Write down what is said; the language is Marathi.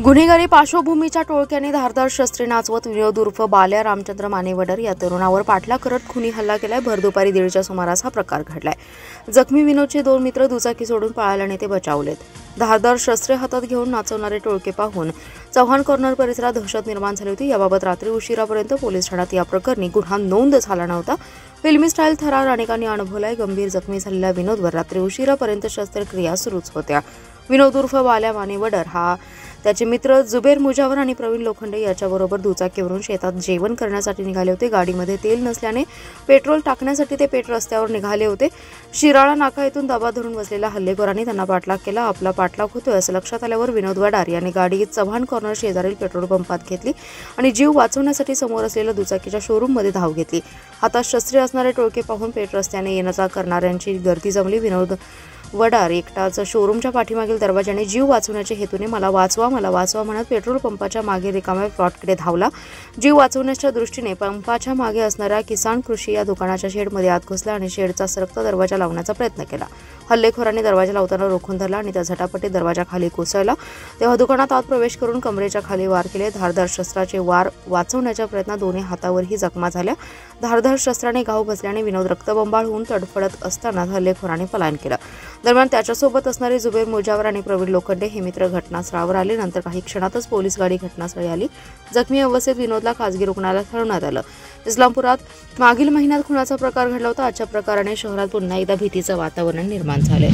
गुन्हेगारी पार्श्वभूमीच्या टोळक्याने धारदार शस्त्रे नाचवत विनोद उर्फ बाल्या रामचंद्र मानेवडर या तरुणावर पाठलाग करत खुनी हल्ला केलाय। भर दुपारी 1:30च्या सुमारास हा प्रकार घडलाय। जखमी विनोदचे 2 मित्र दुचाकी सोडून पळाल्याने ते बचावलेत। धारदार शस्त्रे हातात घेऊन नाचवणारे टोळके पाहून चव्हाण कॉर्नर परिसरात दहशत निर्माण झाली होती। याबाबत रात्री उशिरापर्यंत पोलीस ठाण्यात या प्रकरणी गुन्हा नोंद झाला नव्हता। फिल्मी स्टाईल थरार अनेकांनी अनुभवलाय। गंभीर जखमी झालेल्या विनोदवर रात्री उशिरापर्यंत शस्त्रक्रिया सुरूच होत्या। विनोद उर्फ बाल्या मानेवडर हा त्याचे मित्र जुबेर मुजावर आणि प्रवीण लोखंडे याच्याबरोबर दुचाकीवरून शेतात जेवण करण्यासाठी निघाले होते। गाडीमध्ये तेल नसल्याने पेट्रोल टाकण्यासाठी ते पेठ रस्त्यावर निघाले होते। शिराळा नाका येथून दबा धरून बसलेल्या हल्लेखोरांनी त्यांना पाठलाग केला। आपला पाठलाग होतोय असं लक्षात आल्यावर विनोद वडार यांनी गाडी चव्हाण कॉर्नर शेजारील पेट्रोल पंपात घेतली आणि जीव वाचवण्यासाठी समोर असलेल्या दुचाकीच्या शोरूममध्ये धाव घेतली। हातात शस्त्रे असणारे टोळके पाहून पेठ रस्त्याने येण्याचा करणाऱ्यांची गर्दी जमली। विनोद वडार एकटाच शोरूमच्या पाठीमागील दरवाजाने जीव वाचवण्याच्या हेतूने मला वाचवा म्हणत पेट्रोल पंपाच्या मागे रिकाम्या प्लॉटकडे धावला। जीव वाचवण्याच्या दृष्टीने पंपाच्या मागे असणाऱ्या किसान कृषी या दुकानाच्या शेडमध्ये आत घुसला आणि शेडचा सरकता दरवाजा लावण्याचा प्रयत्न केला। हल्लेखोरांनी दरवाजा लावताना रोखून धरला आणि त्या झटापटीत दरवाजा खाली कोसळला। तेव्हा दुकानात आत प्रवेश करून कमरेच्या खाली वार केले। धारदार शस्त्राचे वार वाचवण्याच्या प्रयत्नात दोन्ही हातावरही जखमा झाल्या। धारदार शस्त्राने घाव बसल्याने विनोद रक्तबंबाळ होऊन तडफडत असताना हल्लेखोरांनी पलायन केलं। दरम्यान त्याच्यासोबत असणारे जुबेर मुजावर आणि प्रवीण लोखंडे हे मित्र घटनास्थळावर आले। नंतर काही क्षणातच पोलीस गाडी घटनास्थळी आली। जखमी अवस्थेत विनोदला खासगी रुग्णालयात हलवण्यात आलं। इस्लामपुरात मागील महिन्यात खुनाचा प्रकार घडला होता। आजच्या प्रकाराने शहरात पुन्हा एकदा भीतीचं वातावरण निर्माण झाले।